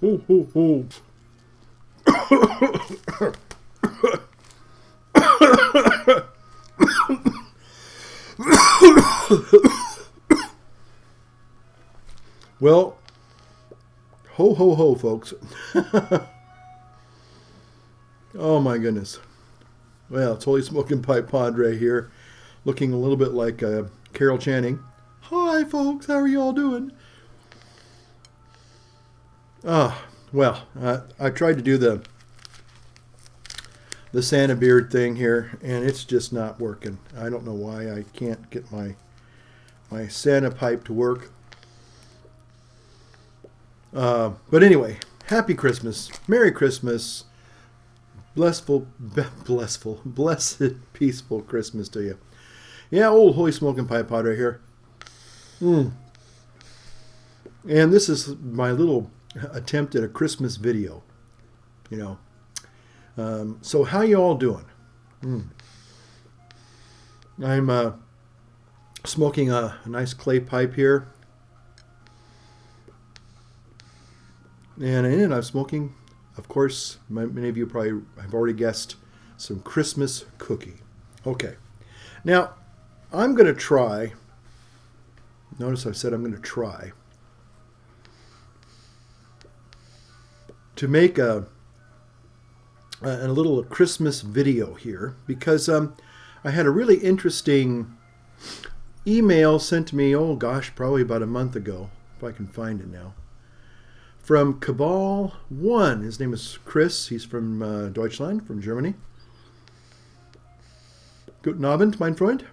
Ho, ho, ho. Well, ho, ho, ho, folks. Oh, my goodness. Well, it's Holy Smoking Pipe Padre here, looking a little bit like Carol Channing. Hi, folks. How are you all doing? Well, I tried to do the Santa beard thing here, and it's just not working. I don't know why I can't get my Santa pipe to work. But anyway, happy Christmas, Merry Christmas, blessed, peaceful Christmas to you. Yeah, old Holy Smoking Pipe Pod right here. And this is my little attempt at a Christmas video, So how you all doing? I'm smoking a nice clay pipe here. And in it I'm smoking, of course, many of you probably have already guessed, some Christmas cookie. Okay. Now, I'm going to try, notice I said I'm going to try, to make a little Christmas video here, because I had a really interesting email sent to me, probably about a month ago, if I can find it now, from Cabal One. His name is Chris. He's from Deutschland, from Germany. Guten Abend, mein Freund.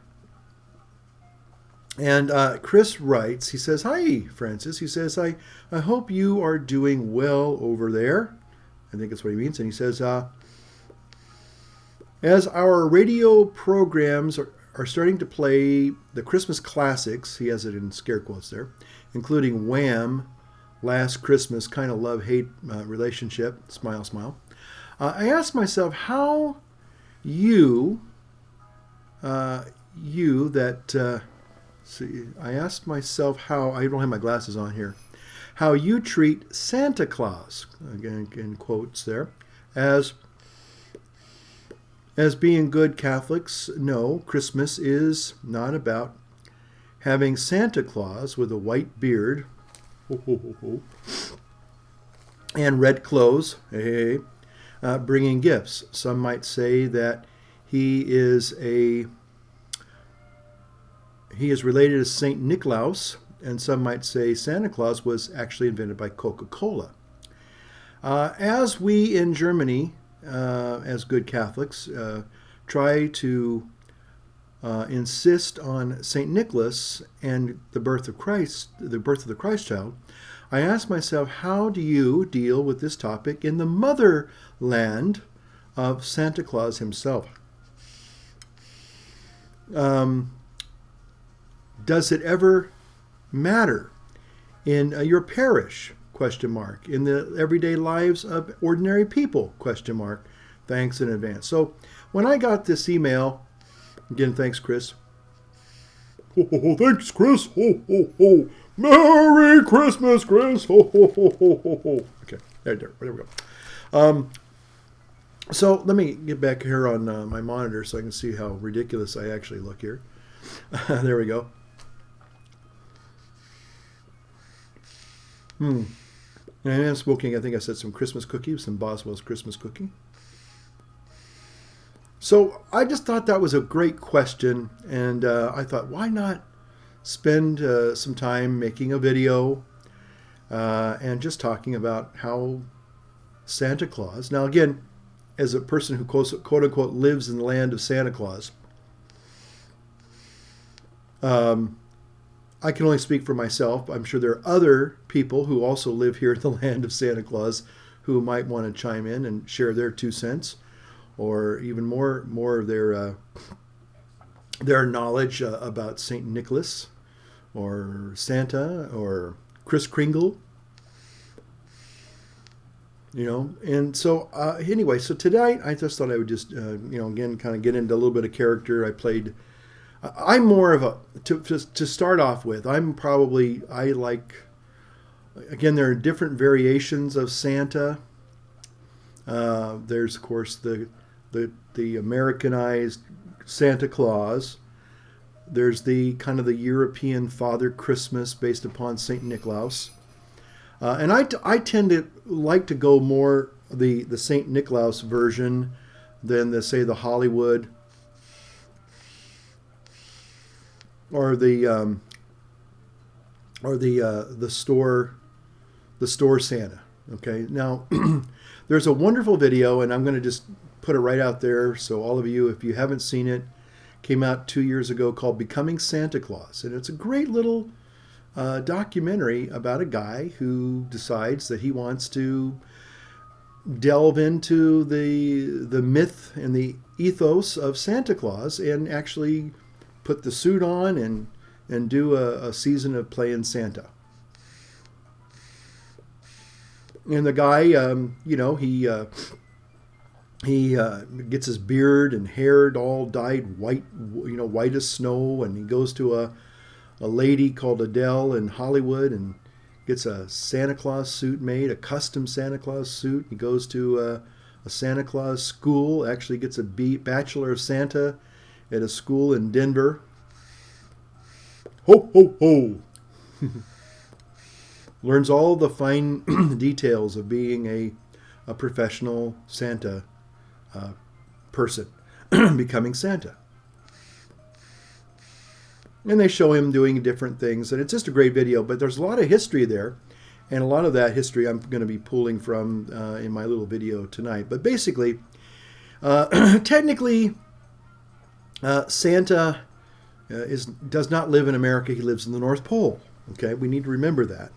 And Chris writes, he says, "Hi, Francis." He says, I hope you are doing well over there. I think that's what he means. And he says, as our radio programs are starting to play the Christmas classics, he has it in scare quotes there, including Wham!, Last Christmas, kind of love-hate relationship, smile, smile. I asked myself how I asked myself how, I don't have my glasses on here, how you treat Santa Claus, again in quotes there, as being good Catholics. No, Christmas is not about having Santa Claus with a white beard and red clothes, bringing gifts. Some might say that he is related to Saint Nicholas, and some might say Santa Claus was actually invented by Coca-Cola. As we in Germany, as good Catholics, try to insist on Saint Nicholas and the birth of Christ, the birth of the Christ child, I asked myself, how do you deal with this topic in the motherland of Santa Claus himself? Does it ever matter in your parish? ? In the everyday lives of ordinary people? ? Thanks in advance. So when I got this email, again, thanks, Chris. Ho, ho, ho, thanks, Chris. Ho, ho, ho. Merry Christmas, Chris. Ho, ho, ho, ho, ho, ho. Okay, there we go. So let me get back here on my monitor so I can see how ridiculous I actually look here. There we go. And I'm smoking, I think I said, some Christmas cookie, some Boswell's Christmas cookie. So I just thought that was a great question, and I thought, why not spend some time making a video and just talking about how Santa Claus, now again, as a person who quote-unquote lives in the land of Santa Claus, I can only speak for myself. I'm sure there are other people who also live here in the land of Santa Claus who might want to chime in and share their 2 cents, or even more of their knowledge about St. Nicholas or Santa or Kris Kringle. And so anyway, so today I just thought I would just, again, kind of get into a little bit of character. I'm more of to start off with, I like Again, there are different variations of Santa. There's, of course, the Americanized Santa Claus. There's the kind of the European Father Christmas based upon Saint Nicholas. And I tend to like to go more the Saint Nicholas version than the Hollywood or the store Santa. Okay, now there's a wonderful video, and I'm going to just put it right out there so all of you, if you haven't seen it, came out 2 years ago, called Becoming Santa Claus, and it's a great little documentary about a guy who decides that he wants to delve into the myth and the ethos of Santa Claus and actually put the suit on and do a season of playing Santa. And the guy, he gets his beard and hair all dyed white, white as snow, and he goes to a lady called Adele in Hollywood and gets a Santa Claus suit made, a custom Santa Claus suit. He goes to a Santa Claus school, actually gets a Bachelor of Santa at a school in Denver. Ho, ho, ho! Learns all the fine details of being a professional Santa person, becoming Santa. And they show him doing different things, and it's just a great video, but there's a lot of history there, and a lot of that history I'm going to be pulling from in my little video tonight. But basically, technically, Santa does not live in America. He lives in the North Pole. Okay, we need to remember that.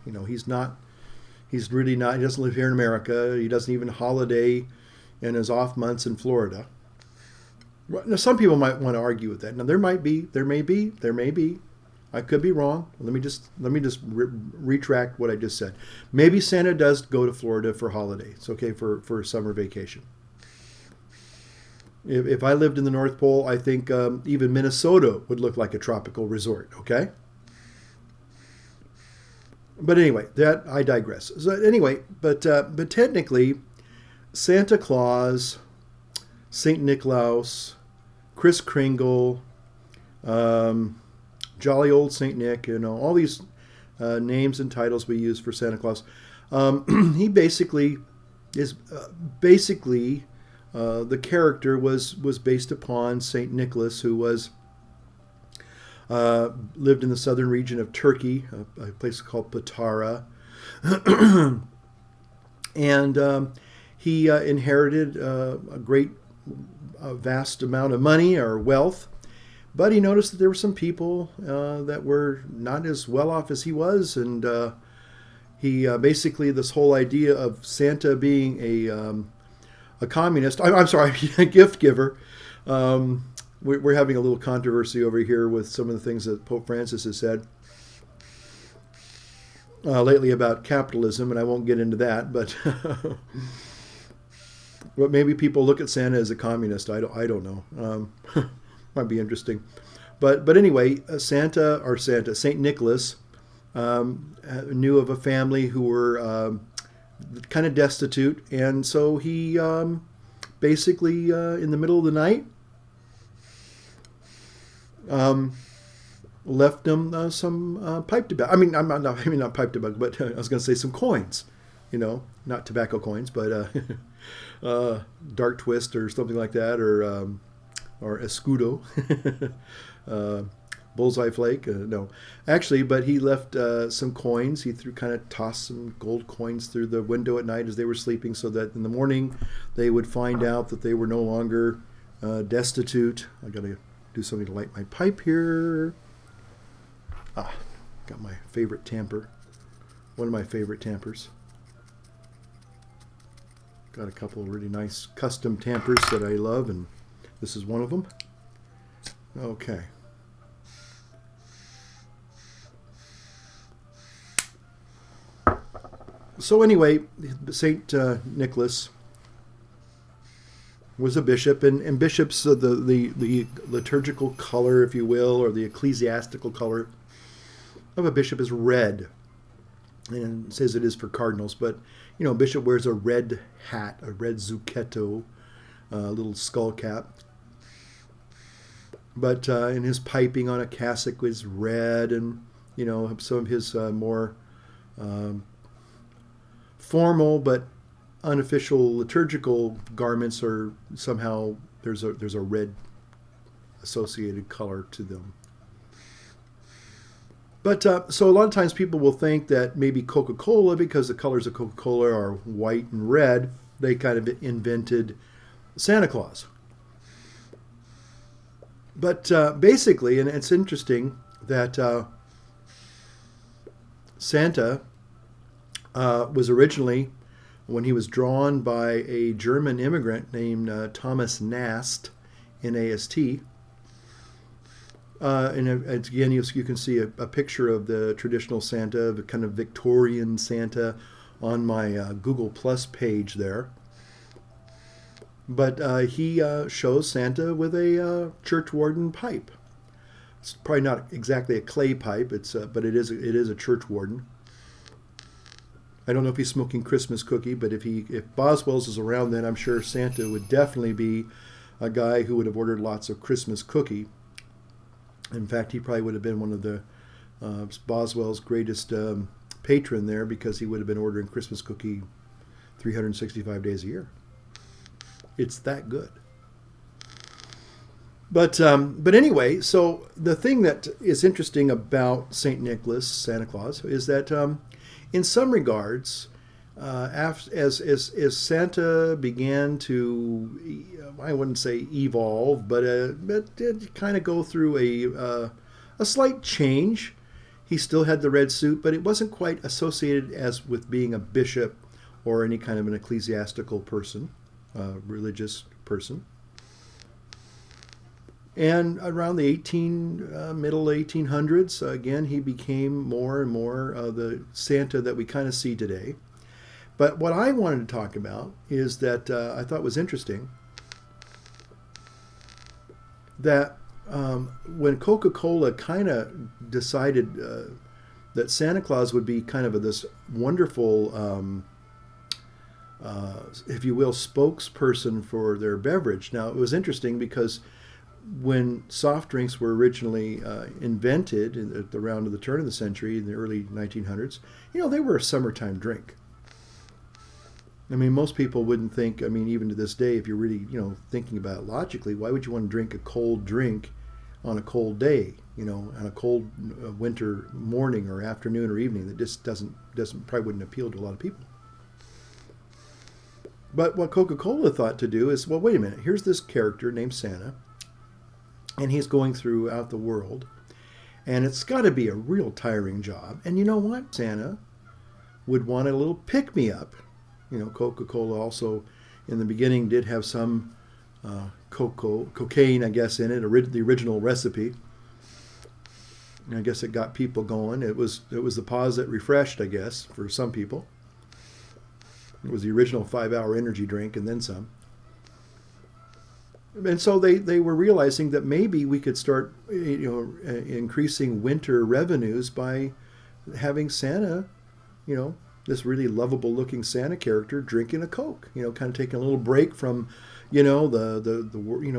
He's really not, he doesn't live here in America. He doesn't even holiday in his off months in Florida. Now, some people might want to argue with that. Now, there may be. I could be wrong. Let me just retract what I just said. Maybe Santa does go to Florida for holidays, okay, for summer vacation. If I lived in the North Pole, I think even Minnesota would look like a tropical resort, okay? But anyway, I digress. So anyway, but technically, Santa Claus, Saint Nicholas, Kris Kringle, jolly old Saint Nick, all these names and titles we use for Santa Claus. He basically is the character was based upon Saint Nicholas, who was lived in the southern region of Turkey, a place called Patara, and he inherited a vast amount of money or wealth, but he noticed that there were some people that were not as well off as he was, and he basically, this whole idea of Santa being a communist, I'm sorry, a gift giver. We're having a little controversy over here with some of the things that Pope Francis has said lately about capitalism, and I won't get into that, but but maybe people look at Santa as a communist. I don't know. Might be interesting. But anyway, Saint Nicholas knew of a family who were kind of destitute, and so he basically in the middle of the night left them some pipe tobacco. I mean, not pipe tobacco, but I was going to say some coins. Not tobacco coins, but dark twist or something like that, or escudo, bullseye flake. No, actually, but he left some coins. He tossed some gold coins through the window at night as they were sleeping, so that in the morning they would find out that they were no longer destitute. I got to do something to light my pipe here. Got my favorite tamper. One of my favorite tampers. Got a couple of really nice custom tampers that I love, and this is one of them. Okay. So anyway, Saint Nicholas was a bishop, and bishops, the liturgical color, if you will, or the ecclesiastical color of a bishop is red. and it says it is for cardinals, but Bishop wears a red hat, a red zucchetto, little skull cap. But in his piping on a cassock was red, and some of his more formal but unofficial liturgical garments are somehow there's a red associated color to them. But so a lot of times people will think that maybe Coca-Cola, because the colors of Coca-Cola are white and red, they kind of invented Santa Claus. But basically, and it's interesting that Santa was originally, when he was drawn by a German immigrant named Thomas Nast, N-A-S-T. And again, you can see a picture of the traditional Santa, the kind of Victorian Santa, on my Google Plus page there. But he shows Santa with a church warden pipe. It's probably not exactly a clay pipe, but it is a church warden. I don't know if he's smoking Christmas cookie, but if Boswell's is around, then I'm sure Santa would definitely be a guy who would have ordered lots of Christmas cookie. In fact, he probably would have been one of the Boswell's greatest patron there, because he would have been ordering Christmas cookie 365 days a year. It's that good. But anyway, so the thing that is interesting about St. Nicholas, Santa Claus, is that in some regards, as Santa began to, I wouldn't say evolve, but did kind of go through a slight change. He still had the red suit, but it wasn't quite associated as with being a bishop or any kind of an ecclesiastical person, religious person. And around the middle 1800s, again, he became more and more the Santa that we kind of see today. But what I wanted to talk about is that I thought was interesting that when Coca-Cola kind of decided that Santa Claus would be kind of this wonderful, if you will, spokesperson for their beverage. Now, it was interesting because when soft drinks were originally invented at the turn of the century, in the early 1900s, they were a summertime drink. I mean, most people wouldn't think, even to this day, if you're really, thinking about it logically, why would you want to drink a cold drink on a cold day, on a cold winter morning or afternoon or evening? That just probably wouldn't appeal to a lot of people. But what Coca-Cola thought to do is, well, wait a minute, here's this character named Santa, and he's going throughout the world, and it's got to be a real tiring job. And you know what? Santa would want a little pick-me-up. Coca-Cola also, in the beginning, did have some cocaine, I guess, in it, the original recipe. And I guess it got people going. It was the pause that refreshed, I guess, for some people. It was the original 5-hour energy drink and then some. And so they were realizing that maybe we could start, increasing winter revenues by having Santa, this really lovable looking Santa character drinking a Coke, kind of taking a little break from, the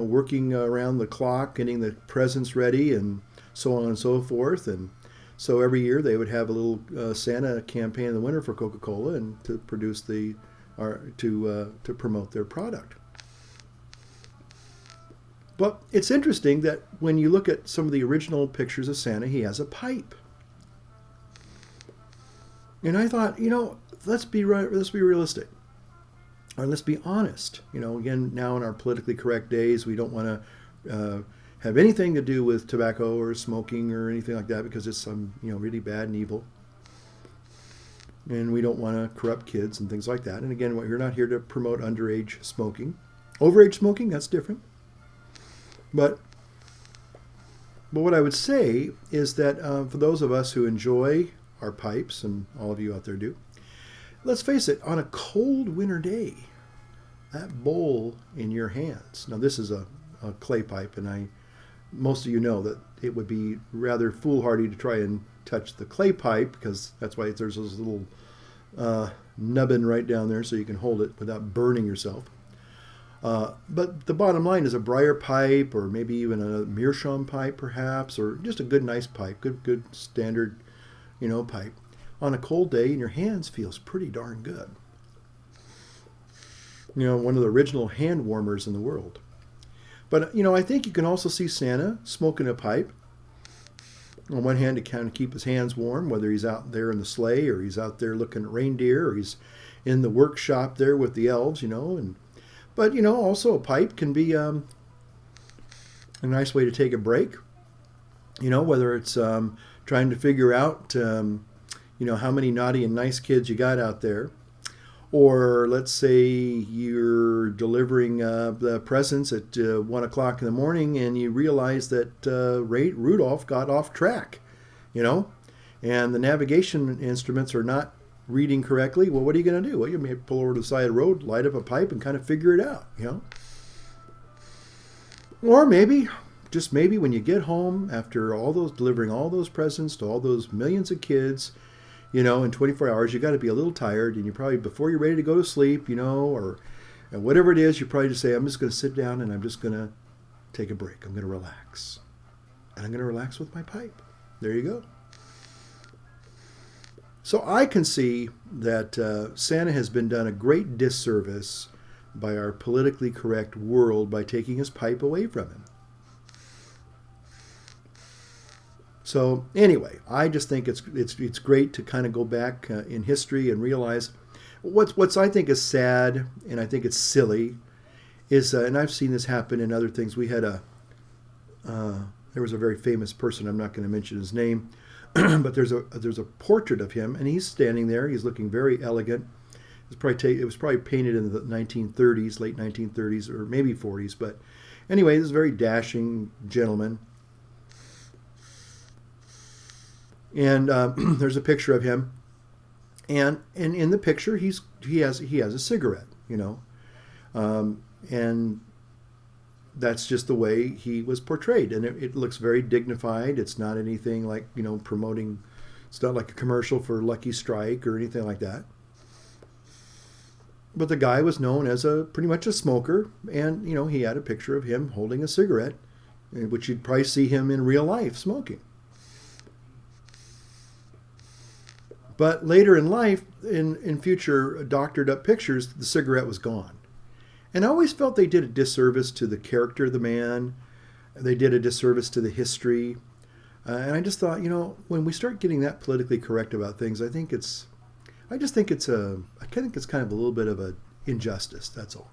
working around the clock, getting the presents ready and so on and so forth. And so every year they would have a little Santa campaign in the winter for Coca-Cola and to produce to promote their product. But it's interesting that when you look at some of the original pictures of Santa, he has a pipe. And I thought, let's be realistic, or let's be honest. Again, now in our politically correct days, we don't want to have anything to do with tobacco or smoking or anything like that because it's really bad and evil. And we don't want to corrupt kids and things like that. And again, we're not here to promote underage smoking. Overage smoking, that's different. But what I would say is that for those of us who enjoy our pipes, and all of you out there do, let's face it, on a cold winter day, that bowl in your hands. Now this is a clay pipe, and most of you know that it would be rather foolhardy to try and touch the clay pipe, because that's why there's this little nubbin right down there so you can hold it without burning yourself. But the bottom line is a briar pipe, or maybe even a meerschaum pipe perhaps, or just a good nice pipe, good standard, pipe. On a cold day in your hands feels pretty darn good. One of the original hand warmers in the world. But, I think you can also see Santa smoking a pipe. On one hand, to kind of keep his hands warm, whether he's out there in the sleigh, or he's out there looking at reindeer, or he's in the workshop there with the elves, But, also a pipe can be a nice way to take a break. Whether it's trying to figure out, how many naughty and nice kids you got out there. Or let's say you're delivering the presents at 1 o'clock in the morning and you realize that Rudolph got off track, and the navigation instruments are not reading correctly. Well, what are you going to do? Well, you may pull over to the side of the road, light up a pipe, and kind of figure it out, Or maybe, just maybe, when you get home after delivering all those presents to all those millions of kids, in 24 hours, you got to be a little tired, and you probably, before you're ready to go to sleep, or whatever it is, you probably just say, I'm just going to sit down and I'm just going to take a break. I'm going to relax. And I'm going to relax with my pipe. There you go. So I can see that Santa has been done a great disservice by our politically correct world by taking his pipe away from him. So anyway, I just think it's great to kind of go back in history and realize what's I think is sad, and I think it's silly, is and I've seen this happen in other things. We had there was a very famous person, I'm not going to mention his name, but there's a portrait of him, and he's standing there. He's looking very elegant. It was probably painted in the 1930s, late 1930s, or maybe 40s. But anyway, this is a very dashing gentleman. And there's a picture of him, and in the picture he has a cigarette, and that's just the way he was portrayed, and it looks very dignified. It's not anything like promoting. It's not like a commercial for Lucky Strike or anything like that. But the guy was known as pretty much a smoker, and he had a picture of him holding a cigarette, which you'd probably see him in real life smoking. But later in life, in future doctored up pictures, the cigarette was gone. And I always felt they did a disservice to the character of the man. They did a disservice to the history. And I just thought, when we start getting that politically correct about things, I think it's kind of a little bit of an injustice, that's all.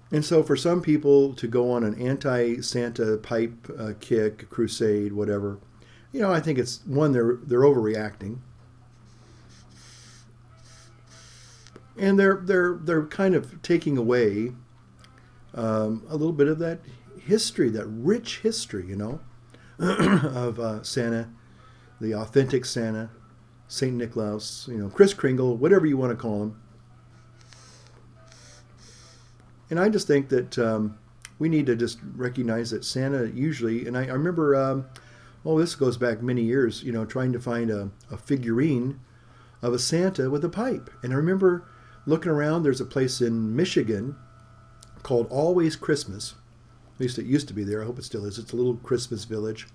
And so for some people to go on an anti-Santa pipe kick, crusade, whatever, I think it's, one, they're overreacting, and they're kind of taking away a little bit of that history, that rich history, of Santa, the authentic Santa, Saint Niklaus, Kris Kringle, whatever you want to call him. And I just think that we need to just recognize that Santa usually, and I remember. This goes back many years, trying to find a figurine of a Santa with a pipe. And I remember looking around. There's a place in Michigan called Always Christmas. At least it used to be there. I hope it still is. It's a little Christmas village.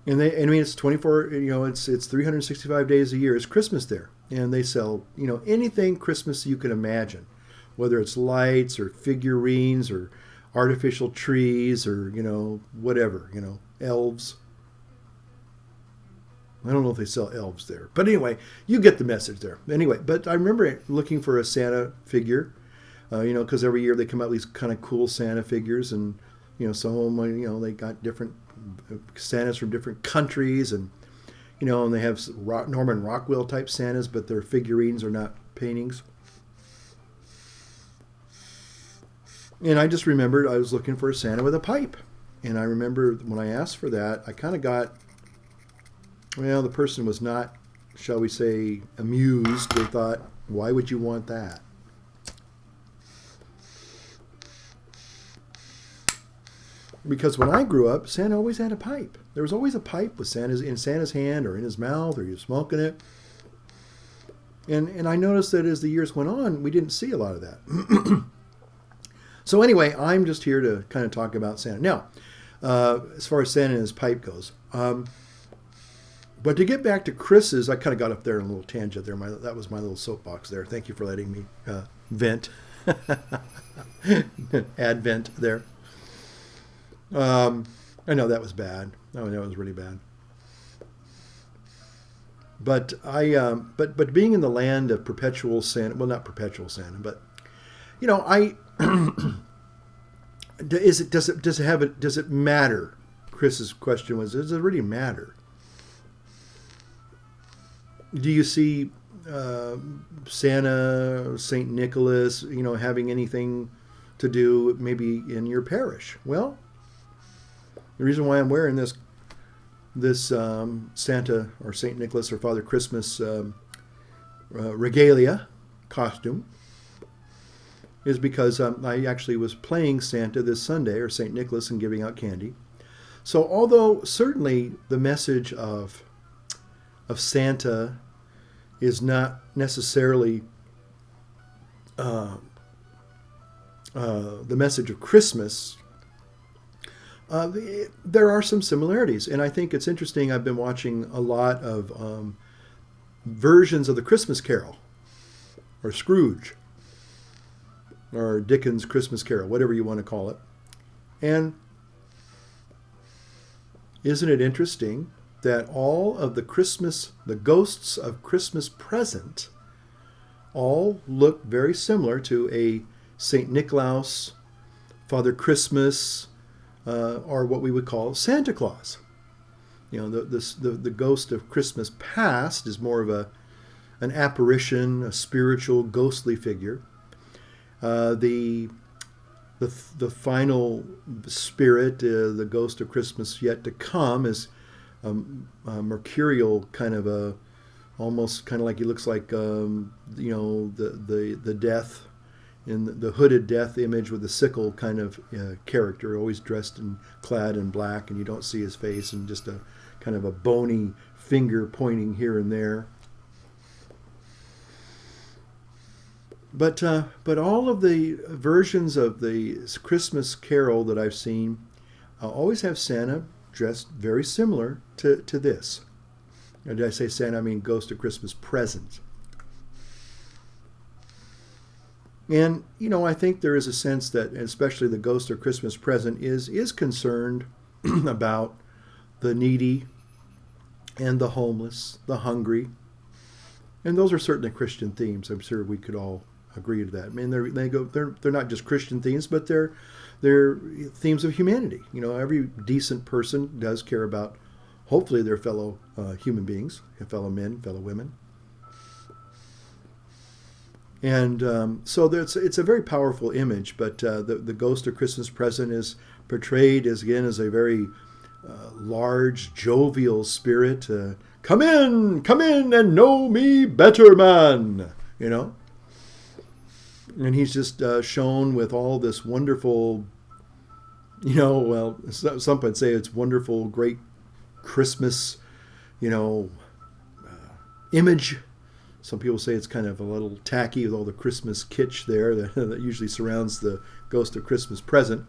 And it's 24, it's 365 days a year. It's Christmas there. And they sell, anything Christmas you can imagine, whether it's lights or figurines or artificial trees or, whatever, elves. I don't know if they sell elves there. But anyway, you get the message there. Anyway, but I remember looking for a Santa figure, because every year they come out with these kind of cool Santa figures. And, some of them, they got different Santas from different countries. And, and they have Norman Rockwell type Santas, but their figurines are not paintings. And I just remembered I was looking for a Santa with a pipe. And I remember when I asked for that, I kind of got, the person was not, shall we say, amused. They thought, why would you want that? Because when I grew up, Santa always had a pipe. There was always a pipe with Santa's hand or in his mouth, or he was smoking it. And I noticed that as the years went on, we didn't see a lot of that. So anyway, I'm just here to kind of talk about Santa. Now, as far as Santa and his pipe goes. But to get back to Chris's, I kind of got up there in a little tangent there. That was my little soapbox there. Thank you for letting me vent. Advent there. I know that was bad. Oh, that was really bad. But but being in the land of perpetual Santa, well, not perpetual Santa, but does it matter? Chris's question was, does it really matter? Do you see Santa, Saint Nicholas, having anything to do maybe in your parish? Well, the reason why I'm wearing this Santa or Saint Nicholas or Father Christmas regalia costume is because I actually was playing Santa this Sunday, or Saint Nicholas, and giving out candy. So although certainly the message of Santa is not necessarily the message of Christmas, there are some similarities. And I think it's interesting. I've been watching a lot of versions of the Christmas Carol, or Scrooge, or Dickens' Christmas Carol, whatever you want to call it. And isn't it interesting that all of the ghosts of Christmas present, all look very similar to a St. Nicholas, Father Christmas, or what we would call Santa Claus. The ghost of Christmas past is more of an apparition, a spiritual, ghostly figure. The final spirit, the ghost of Christmas yet to come, is a mercurial kind of almost kind of like he looks like the death in the hooded death image with the sickle kind of character, always dressed and clad in black, and you don't see his face, and just a kind of a bony finger pointing here and there. But all of the versions of the Christmas Carol that I've seen always have Santa dressed very similar to this. Now, did I say Santa? I mean Ghost of Christmas Present. And, I think there is a sense that, especially the Ghost of Christmas Present is concerned about the needy and the homeless, the hungry. And those are certainly Christian themes. I'm sure we could all agree to that. I mean, they're not just Christian themes, but they're themes of humanity. Every decent person does care about, hopefully, their fellow human beings, fellow men, fellow women. And so it's a very powerful image. But the Ghost of Christmas Present is portrayed as a very large, jovial spirit. Come in, and know me better, man. And he's just shown with all this wonderful, some would say it's wonderful, great Christmas, image. Some people say it's kind of a little tacky with all the Christmas kitsch there that usually surrounds the Ghost of Christmas Present.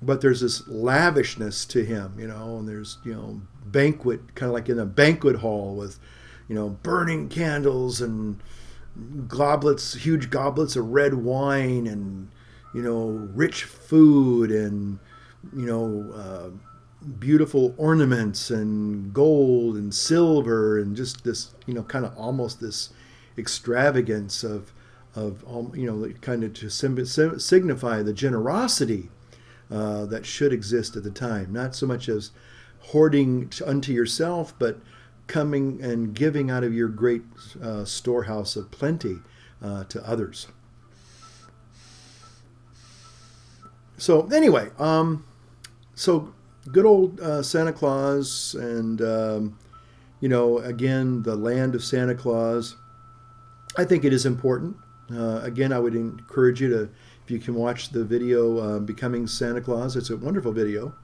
But there's this lavishness to him, and there's, banquet, kind of like in a banquet hall with, burning candles and huge goblets of red wine, and rich food, and beautiful ornaments and gold and silver, and just this kind of almost this extravagance of kind of to signify the generosity that should exist at the time, not so much as hoarding unto yourself, but coming and giving out of your great storehouse of plenty to others. So anyway, so good old Santa Claus, and again, the land of Santa Claus. I think it is important. Again, I would encourage you to, if you can watch the video, Becoming Santa Claus. It's a wonderful video.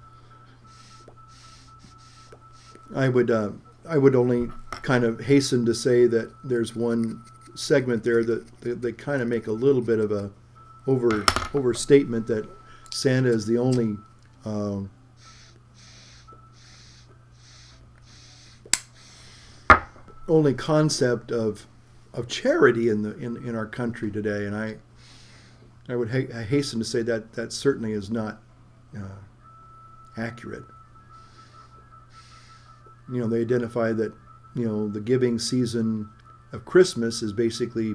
I would only kind of hasten to say that there's one segment there that they kind of make a little bit of a overstatement that Santa is the only concept of charity in our country today, and I hasten to say that certainly is not accurate. They identify that the giving season of Christmas is basically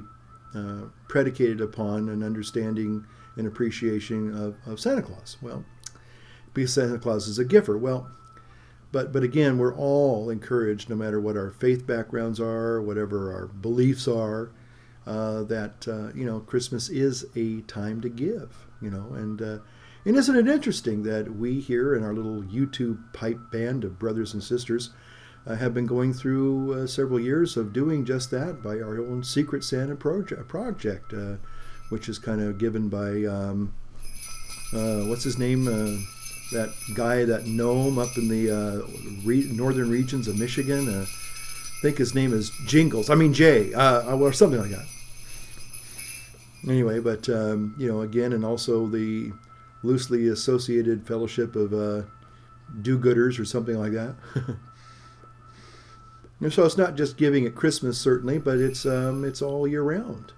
predicated upon an understanding and appreciation of Santa Claus. Well, because Santa Claus is a giver. Well, but again, we're all encouraged, no matter what our faith backgrounds are, whatever our beliefs are, that Christmas is a time to give. And isn't it interesting that we here in our little YouTube pipe band of brothers and sisters have been going through several years of doing just that by our own Secret Santa project, which is kind of given by, what's his name? That guy, that gnome up in the northern regions of Michigan. I think his name is Jay, or something like that. Anyway, but, again, and also the loosely associated fellowship of do-gooders or something like that. And so it's not just giving at Christmas, certainly, but it's all year round.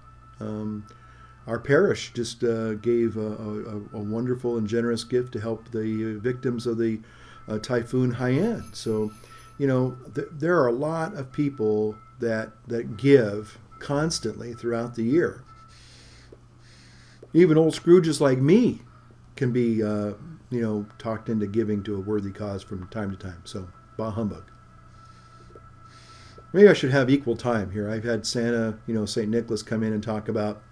Our parish just gave a wonderful and generous gift to help the victims of the Typhoon Haiyan. So, there are a lot of people that give constantly throughout the year. Even old Scrooges like me can be, talked into giving to a worthy cause from time to time. So, bah humbug. Maybe I should have equal time here. I've had Santa, St. Nicholas come in and talk about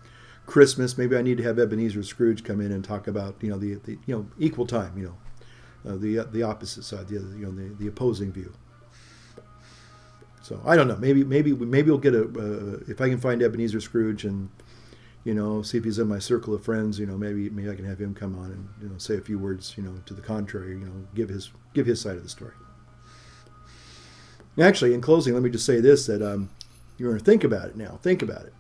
Christmas. Maybe I need to have Ebenezer Scrooge come in and talk about, the equal time, the opposite side, the opposing view. So I don't know. Maybe we'll get if I can find Ebenezer Scrooge and, see if he's in my circle of friends, maybe I can have him come on and, say a few words, to the contrary, give his side of the story. Actually, in closing, let me just say this, that you're going to think about it now. Think about it.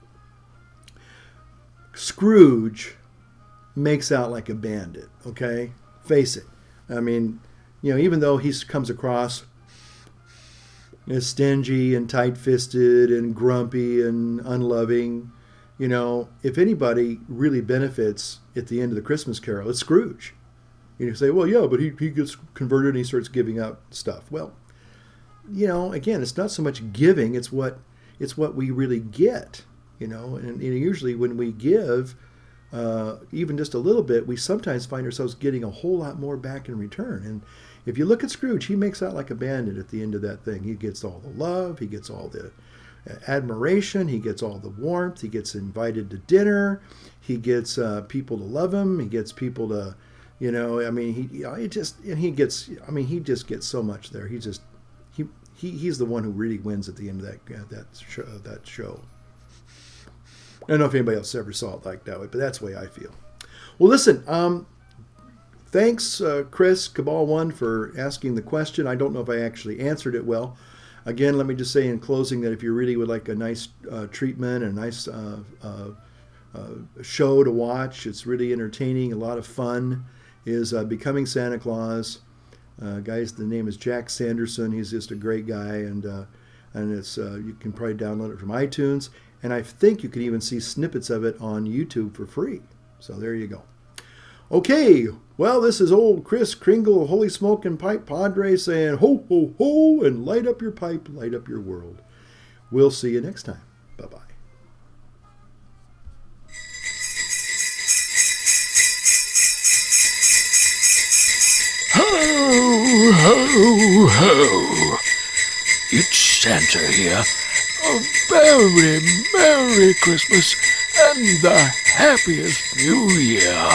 Scrooge makes out like a bandit, okay? Face it. I mean, even though he comes across as stingy and tight-fisted and grumpy and unloving, if anybody really benefits at the end of the Christmas Carol, it's Scrooge. You say, well, yeah, but he gets converted and he starts giving out stuff. Well, again, it's not so much giving, it's what we really get, and usually when we give, even just a little bit, we sometimes find ourselves getting a whole lot more back in return. And if you look at Scrooge, he makes out like a bandit at the end of that thing. He gets all the love, he gets all the admiration, he gets all the warmth, he gets invited to dinner, he gets people to love him, he gets people to, he just gets so much there. He's the one who really wins at the end of that show. I don't know if anybody else ever saw it like that way, but that's the way I feel. Well, listen, thanks, Chris, Cabal One, for asking the question. I don't know if I actually answered it well. Again, let me just say in closing that if you really would like a nice treatment and a nice show to watch, it's really entertaining, a lot of fun, is Becoming Santa Claus. Guys, the name is Jack Sanderson. He's just a great guy, and it's you can probably download it from iTunes, and I think you can even see snippets of it on YouTube for free. So there you go. Okay, well, this is old Chris Kringle, Holy Smoking Pipe Padre, saying ho, ho, ho, and light up your pipe, light up your world. We'll see you next time. Bye-bye. Ho, ho, ho. It's Santa here. A very Merry Christmas and the happiest New Year.